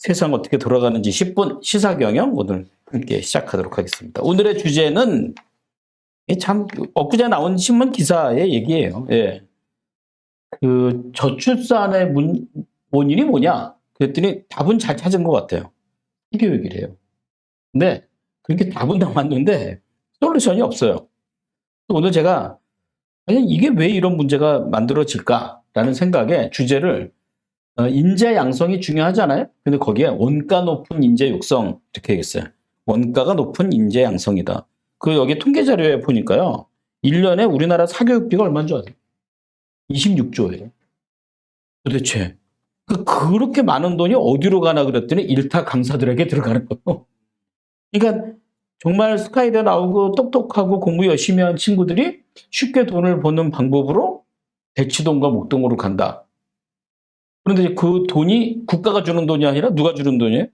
세상 어떻게 돌아가는지 10분 시사경영 오늘 함께 시작하도록 하겠습니다. 오늘의 주제는 참 엊그제 나온 신문 기사의 얘기예요. 예. 그 저출산의 원인이 뭐냐? 그랬더니 답은 잘 찾은 것 같아요. 사교육이래요. 근데 그렇게 답은 나왔는데 솔루션이 없어요. 오늘 제가 과연 이게 왜 이런 문제가 만들어질까라는 생각에 주제를 인재 양성이 중요하잖아요. 근데 거기에 원가 높은 인재 육성 이렇게 얘기했어요. 원가가 높은 인재 양성이다. 그 여기 통계 자료에 보니까요. 1년에 우리나라 사교육비가 얼마인 줄 아세요? 26조예요. 도대체 그렇게 많은 돈이 어디로 가나 그랬더니 일타 강사들에게 들어가는 거예요. 그러니까 정말 스카이대 나오고 똑똑하고 공부 열심히 한 친구들이 쉽게 돈을 버는 방법으로 대치동과 목동으로 간다. 그런데 그 돈이 국가가 주는 돈이 아니라 누가 주는 돈이에요?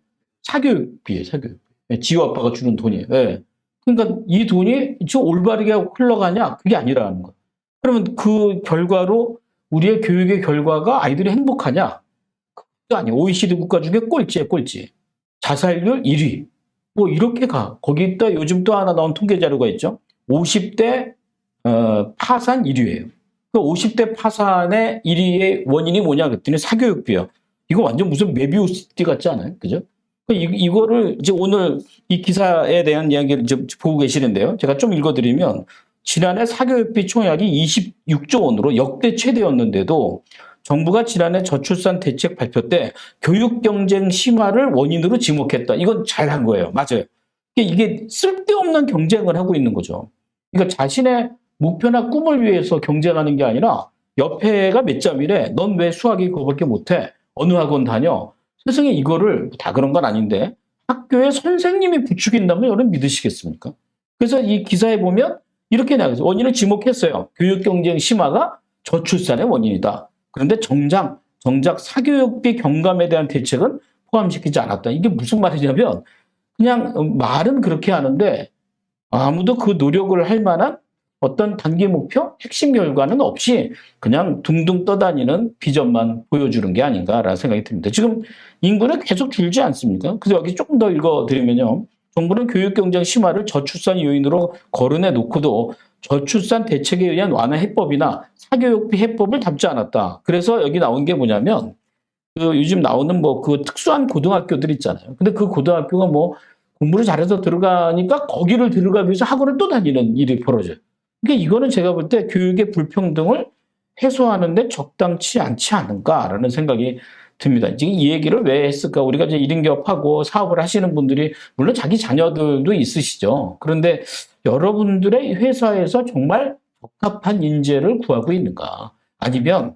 사교육비예요, 사교육비. 지호 아빠가 주는 돈이에요. 네. 그러니까 이 돈이 지금 올바르게 흘러가냐? 그게 아니라는 거예요. 그러면 그 결과로 우리의 교육의 결과가 아이들이 행복하냐? 그게 아니에요. OECD 국가 중에 꼴찌에 꼴찌. 자살률 1위. 뭐 이렇게 가. 거기다 요즘 또 하나 나온 통계 자료가 있죠. 50대 파산 1위예요. 그 50대 파산의 1위의 원인이 뭐냐 그랬더니 사교육비요. 이거 완전 무슨 메비우스띠 같지 않아요? 그죠? 이거를 이제 오늘 이 기사에 대한 이야기를 이제 보고 계시는데요. 제가 좀 읽어드리면 지난해 사교육비 총액이 26조 원으로 역대 최대였는데도 정부가 지난해 저출산 대책 발표 때 교육 경쟁 심화를 원인으로 지목했다. 이건 잘한 거예요. 맞아요. 이게 쓸데없는 경쟁을 하고 있는 거죠. 그러니까 자신의 목표나 꿈을 위해서 경쟁하는 게 아니라 옆에가 몇 점이래. 넌 왜 수학이 그거밖에 못해? 어느 학원 다녀? 세상에 이거를 다 그런 건 아닌데 학교에 선생님이 부추긴다면 여러분 믿으시겠습니까? 그래서 이 기사에 보면 이렇게 나와서 원인을 지목했어요. 교육 경쟁 심화가 저출산의 원인이다. 그런데 정작 사교육비 경감에 대한 대책은 포함시키지 않았다. 이게 무슨 말이냐면 그냥 말은 그렇게 하는데 아무도 그 노력을 할 만한 어떤 단기 목표, 핵심 결과는 없이 그냥 둥둥 떠다니는 비전만 보여주는 게 아닌가라는 생각이 듭니다. 지금 인구는 계속 줄지 않습니까? 그래서 여기 조금 더 읽어드리면요. 정부는 교육 경쟁 심화를 저출산 요인으로 거론해 놓고도 저출산 대책에 의한 완화 해법이나 사교육비 해법을 담지 않았다. 그래서 여기 나온 게 뭐냐면 그 요즘 나오는 뭐 그 특수한 고등학교들 있잖아요. 근데 그 고등학교가 뭐 공부를 잘해서 들어가니까 거기를 들어가기 위해서 학원을 또 다니는 일이 벌어져요. 그러니까 이거는 제가 볼 때 교육의 불평등을 해소하는데 적당치 않지 않은가라는 생각이 듭니다. 지금 이 얘기를 왜 했을까? 우리가 이제 1인 기업하고 사업을 하시는 분들이 물론 자기 자녀들도 있으시죠. 그런데 여러분들의 회사에서 정말 적합한 인재를 구하고 있는가? 아니면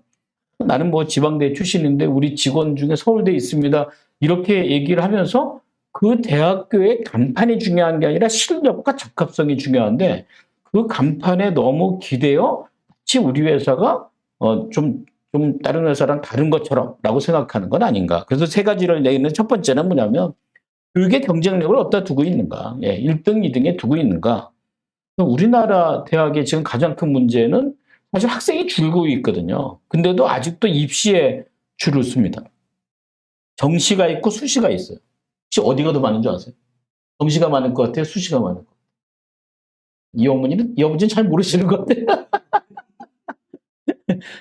나는 뭐 지방대 출신인데 우리 직원 중에 서울대 있습니다. 이렇게 얘기를 하면서 그 대학교의 간판이 중요한 게 아니라 실력과 적합성이 중요한데 그 간판에 너무 기대어 마치 우리 회사가 좀 다른 회사랑 다른 것처럼 라고 생각하는 건 아닌가. 그래서 세 가지를 내는 첫 번째는 뭐냐면 교육의 경쟁력을 어디다 두고 있는가. 1등, 2등에 두고 있는가. 우리나라 대학의 지금 가장 큰 문제는 사실 학생이 줄고 있거든요. 근데도 아직도 입시에 줄을 씁니다. 정시가 있고 수시가 있어요. 혹시 어디가 더 많은 줄 아세요? 정시가 많을 것 같아요? 수시가 많을 것 같아요? 이 어머니는 잘 모르시는 것 같아요.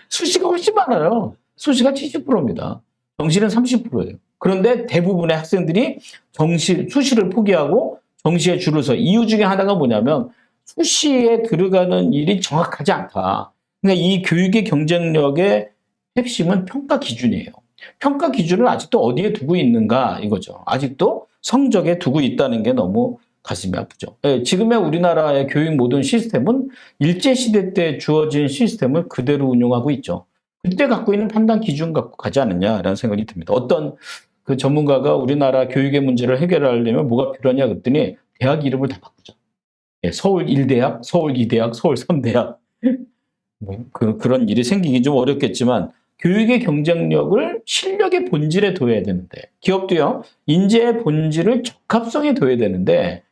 수시가 훨씬 많아요. 수시가 70%입니다. 정시는 30%예요. 그런데 대부분의 학생들이 수시를 포기하고 정시에 줄을 서 이유 중에 하나가 뭐냐면 수시에 들어가는 일이 정확하지 않다. 그러니까 이 교육의 경쟁력의 핵심은 평가 기준이에요. 평가 기준을 아직도 어디에 두고 있는가 이거죠. 아직도 성적에 두고 있다는 게 너무 가슴이 아프죠. 지금의 우리나라의 교육 모든 시스템은 일제시대 때 주어진 시스템을 그대로 운용하고 있죠. 그때 갖고 있는 판단 기준 갖고 가지 않느냐라는 생각이 듭니다. 어떤 그 전문가가 우리나라 교육의 문제를 해결하려면 뭐가 필요하냐 그랬더니 대학 이름을 다 바꾸죠. 서울 1대학, 서울 2대학, 서울 3대학. 그런 일이 생기기 좀 어렵겠지만 교육의 경쟁력을 실력의 본질에 둬야 되는데 기업도요. 인재의 본질을 적합성에 둬야 되는데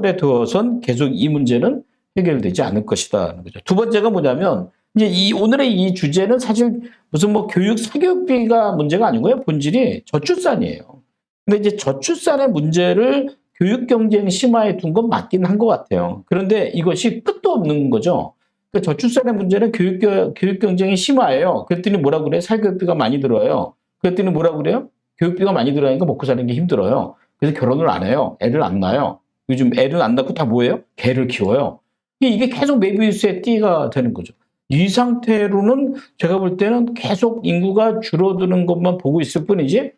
에 두어선 계속 이 문제는 해결되지 않을 것이다. 두 번째가 뭐냐면 이제 오늘의 이 주제는 사실 무슨 뭐 사교육비가 문제가 아니고요. 본질이 저출산이에요. 근데 이제 저출산의 문제를 교육 경쟁 심화에 둔 건 맞긴 한 것 같아요. 그런데 이것이 끝도 없는 거죠. 그러니까 저출산의 문제는 교육 경쟁이 심화해요. 그랬더니 뭐라 그래요? 사교육비가 많이 들어요. 그랬더니 뭐라 그래요? 교육비가 많이 들어가니까 먹고 사는 게 힘들어요. 그래서 결혼을 안 해요. 애를 안 낳아요. 요즘 애를 안 낳고 다 뭐예요? 개를 키워요. 이게 계속 메비우스의 띠가 되는 거죠. 이 상태로는 제가 볼 때는 계속 인구가 줄어드는 것만 보고 있을 뿐이지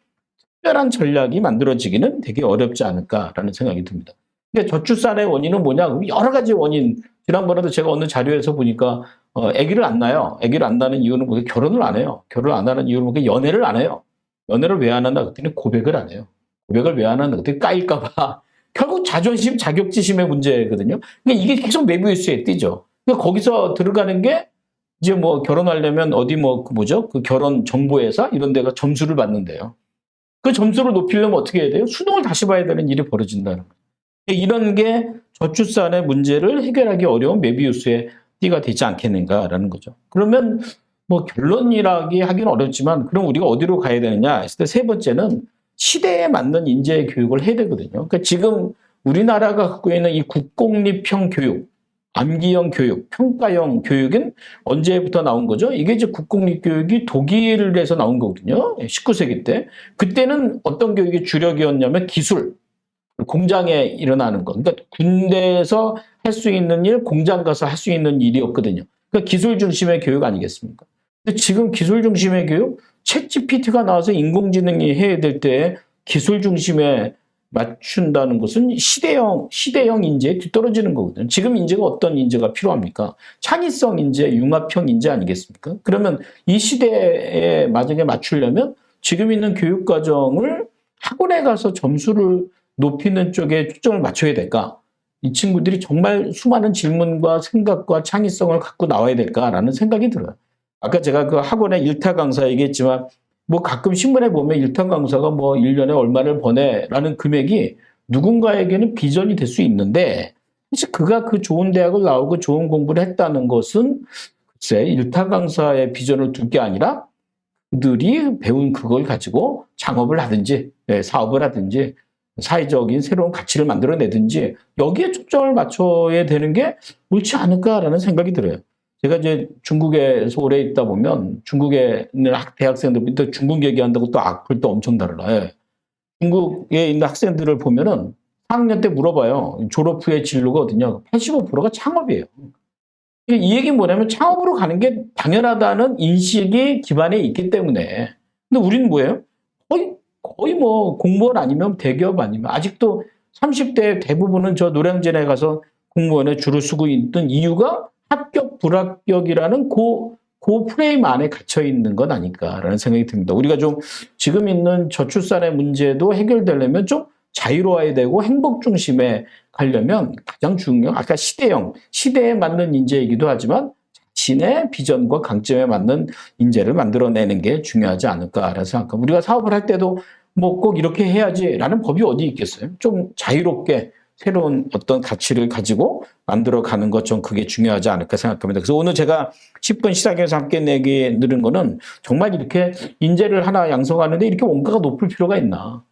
특별한 전략이 만들어지기는 되게 어렵지 않을까라는 생각이 듭니다. 근데 저출산의 원인은 뭐냐? 여러 가지 원인. 지난번에도 제가 어느 자료에서 보니까 아기를 안 낳아요. 아기를 안 낳는 이유는 뭐예요? 결혼을 안 해요. 결혼을 안 하는 이유는 뭐예요? 연애를 안 해요. 연애를 왜 안 한다 그랬더니 고백을 안 해요. 고백을 왜 안 한다 그랬더니 까일까 봐. 결국 자존심, 자격지심의 문제거든요. 그러니까 이게 계속 메비우스에 띄죠. 그러니까 거기서 들어가는 게 이제 뭐 결혼하려면 어디 뭐 그 뭐죠? 그 결혼 정보회사 이런 데가 점수를 받는데요. 그 점수를 높이려면 어떻게 해야 돼요? 수능을 다시 봐야 되는 일이 벌어진다는 거예요. 이런 게 저출산의 문제를 해결하기 어려운 메비우스의 띠가 되지 않겠는가라는 거죠. 그러면 뭐 결론이라기 하기는 어렵지만 그럼 우리가 어디로 가야 되느냐 했을 때 세 번째는 시대에 맞는 인재 교육을 해야 되거든요. 그러니까 지금 우리나라가 갖고 있는 이 국공립형 교육, 암기형 교육, 평가형 교육은 언제부터 나온 거죠? 이게 이제 국공립 교육이 독일에서 나온 거거든요. 19세기 때. 그때는 어떤 교육이 주력이었냐면 기술, 공장에 일어나는 거. 그러니까 군대에서 할 수 있는 일, 공장 가서 할 수 있는 일이었거든요. 그러니까 기술 중심의 교육 아니겠습니까? 근데 지금 기술 중심의 교육, 챗GPT가 나와서 인공지능이 해야 될 때 기술 중심에 맞춘다는 것은 시대형 인재에 뒤떨어지는 거거든요. 지금 인재가 어떤 인재가 필요합니까? 창의성 인재, 융합형 인재 아니겠습니까? 그러면 이 시대에 만약에 맞추려면 지금 있는 교육 과정을 학원에 가서 점수를 높이는 쪽에 초점을 맞춰야 될까? 이 친구들이 정말 수많은 질문과 생각과 창의성을 갖고 나와야 될까라는 생각이 들어요. 아까 제가 그 학원의 일타 강사 얘기했지만 뭐 가끔 신문에 보면 일타 강사가 뭐 1년에 얼마를 버네라는 금액이 누군가에게는 비전이 될 수 있는데 사실 그가 그 좋은 대학을 나오고 좋은 공부를 했다는 것은 글쎄 일타 강사의 비전을 둘 게 아니라 그들이 배운 그걸 가지고 창업을 하든지 사업을 하든지 사회적인 새로운 가치를 만들어내든지 여기에 초점을 맞춰야 되는 게 옳지 않을까라는 생각이 들어요. 제가 이제 중국에서 오래 있다 보면 중국에 있는 대학생들부터 중국 얘기한다고 또 악플도 엄청 달아요. 중국에 있는 학생들을 보면은 4학년 때 물어봐요. 졸업 후에 진로가 어디냐? 85%가 창업이에요. 이 얘기는 뭐냐면 창업으로 가는 게 당연하다는 인식이 기반에 있기 때문에. 근데 우리는 뭐예요? 거의 뭐 공무원 아니면 대기업 아니면 아직도 30대 대부분은 저 노량진에 가서 공무원에 줄을 서고 있던 이유가 합격, 불합격이라는 그 프레임 안에 갇혀 있는 건 아닐까라는 생각이 듭니다. 우리가 좀 지금 있는 저출산의 문제도 해결되려면 좀 자유로워야 되고 행복 중심에 가려면 가장 중요한 아까 시대에 맞는 인재이기도 하지만 자신의 비전과 강점에 맞는 인재를 만들어내는 게 중요하지 않을까라는 생각합니다. 우리가 사업을 할 때도 뭐 꼭 이렇게 해야지라는 법이 어디 있겠어요? 좀 자유롭게 새로운 어떤 가치를 가지고 만들어가는 것 좀 그게 중요하지 않을까 생각합니다. 그래서 오늘 제가 10분 시사교에서 함께 내게 들은 거는 정말 이렇게 인재를 하나 양성하는데 이렇게 원가가 높을 필요가 있나.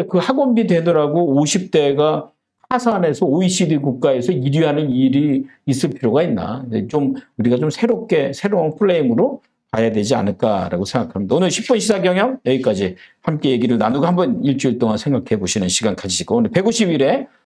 그 학원비 되더라고 50대가 하산해서 OECD 국가에서 1위 하는 일이 있을 필요가 있나. 좀 우리가 좀 새로운 플레임으로 봐야 되지 않을까라고 생각합니다. 오늘 10분 시사경영 여기까지 함께 얘기를 나누고 한번 일주일 동안 생각해 보시는 시간 가지시고 오늘 150일에